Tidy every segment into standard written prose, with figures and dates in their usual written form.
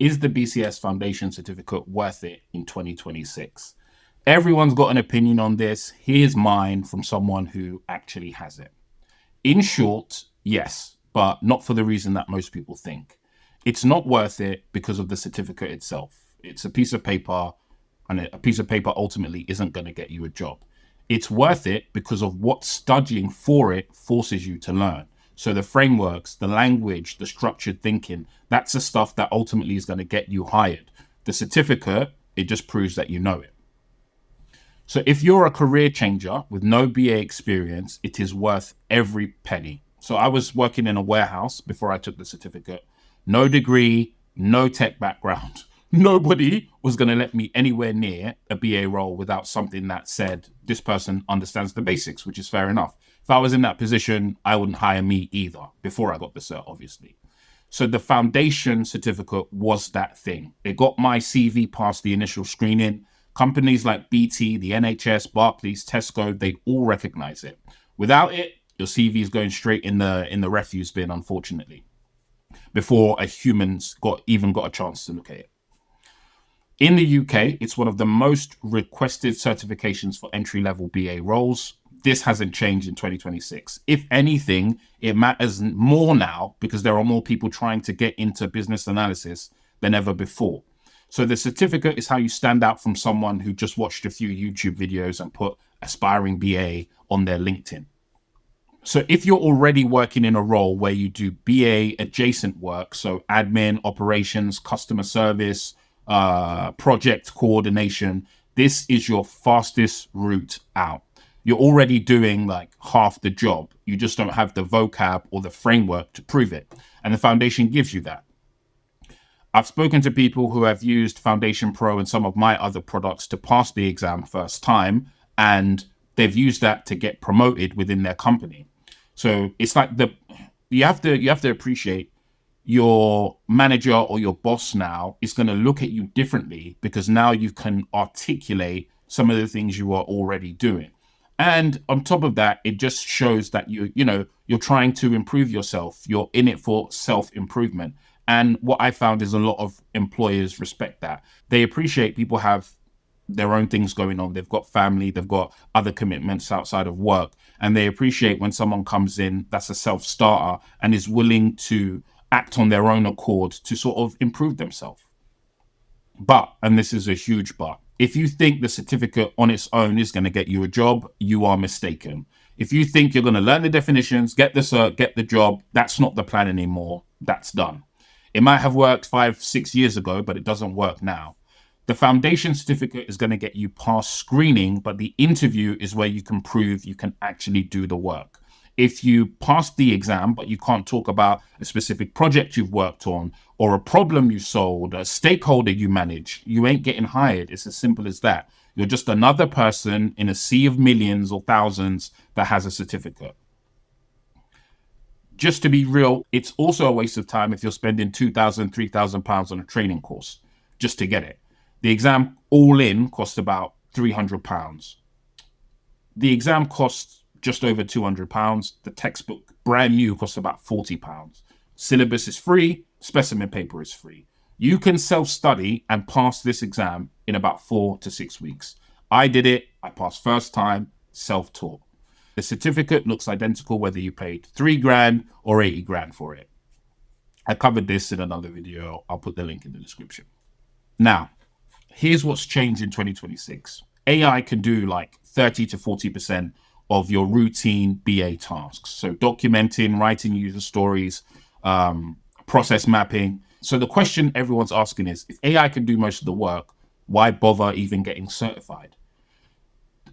Is the BCS Foundation certificate worth it in 2026? Everyone's got an opinion on this. Here's mine from someone who actually has it. In short, yes, but not for the reason that most people think. It's not worth it because of the certificate itself. It's a piece of paper, and a piece of paper ultimately isn't going to get you a job. It's worth it because of what studying for it forces you to learn. So the frameworks, the language, the structured thinking, that's the stuff that ultimately is going to get you hired. The certificate, it just proves that you know it. So if you're a career changer with no BA experience, it is worth every penny. So I was working in a warehouse before I took the certificate. No degree, no tech background. Nobody was going to let me anywhere near a BA role without something that said this person understands the basics, which is fair enough. If I was in that position, I wouldn't hire me either before I got the cert, obviously. So the foundation certificate was that thing. It got my CV past the initial screening. Companies like BT, the NHS, Barclays, Tesco, they all recognize it. Without it, your CV is going straight in the refuse bin, unfortunately, before a human's got a chance to look at it. In the UK, it's one of the most requested certifications for entry-level BA roles. This hasn't changed in 2026. If anything, it matters more now because there are more people trying to get into business analysis than ever before. So the certificate is how you stand out from someone who just watched a few YouTube videos and put aspiring BA on their LinkedIn. So if you're already working in a role where you do BA adjacent work, so admin, operations, customer service, project coordination, this is your fastest route out. You're already doing like half the job. You just don't have the vocab or the framework to prove it. And the foundation gives you that. I've spoken to people who have used Foundation Pro and some of my other products to pass the exam first time, and they've used that to get promoted within their company. So it's like you have to appreciate your manager or your boss now is going to look at you differently because now you can articulate some of the things you are already doing. And on top of that, it just shows that you're trying to improve yourself. You're in it for self-improvement. And what I found is a lot of employers respect that. They appreciate people have their own things going on. They've got family, they've got other commitments outside of work. And they appreciate when someone comes in that's a self-starter and is willing to act on their own accord to sort of improve themselves. But, and this is a huge but, if you think the certificate on its own is going to get you a job, you are mistaken. If you think you're going to learn the definitions, get the cert, get the job, that's not the plan anymore. That's done. It might have worked 5-6 years ago, but it doesn't work now. The foundation certificate is going to get you past screening, but the interview is where you can prove you can actually do the work. If you pass the exam, but you can't talk about a specific project you've worked on or a problem you solved, a stakeholder you manage, you ain't getting hired. It's as simple as that. You're just another person in a sea of millions or thousands that has a certificate. Just to be real, it's also a waste of time if you're spending £2,000, £3,000 on a training course just to get it. The exam all in costs about £300. The exam costs just over £200. The textbook, brand new, costs about £40. Syllabus is free. Specimen paper is free. You can self-study and pass this exam in about 4 to 6 weeks. I did it. I passed first time, self-taught. The certificate looks identical whether you paid $3,000 or $80,000 for it. I covered this in another video. I'll put the link in the description. Now, here's what's changed in 2026. AI can do like 30 to 40% of your routine BA tasks. So documenting, writing user stories, process mapping. So the question everyone's asking is, if AI can do most of the work, why bother even getting certified?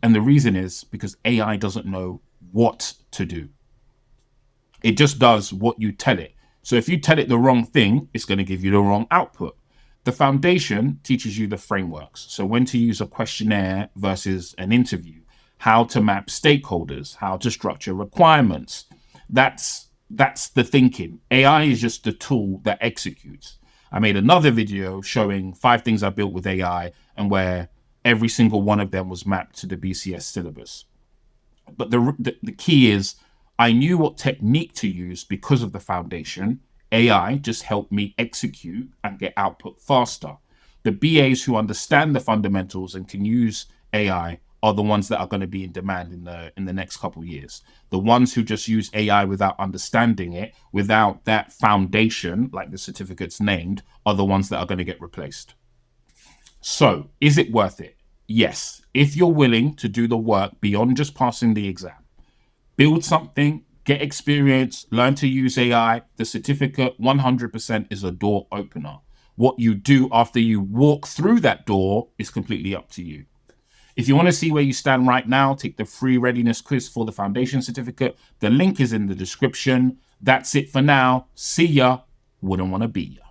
And the reason is because AI doesn't know what to do. It just does what you tell it. So if you tell it the wrong thing, it's going to give you the wrong output. The foundation teaches you the frameworks. So when to use a questionnaire versus an interview, how to map stakeholders, how to structure requirements. That's the thinking. AI is just the tool that executes. I made another video showing 5 things I built with AI and where every single one of them was mapped to the BCS syllabus. But the key is I knew what technique to use because of the foundation. AI just helped me execute and get output faster. The BAs who understand the fundamentals and can use AI are the ones that are going to be in demand in the next couple of years. The ones who just use AI without understanding it, without that foundation, like the certificate's named, are the ones that are going to get replaced. So, is it worth it? Yes, if you're willing to do the work beyond just passing the exam. Build something, get experience, learn to use AI. The certificate 100% is a door opener. What you do after you walk through that door is completely up to you. If you want to see where you stand right now, take the free readiness quiz for the foundation certificate. The link is in the description. That's it for now. See ya. Wouldn't want to be ya.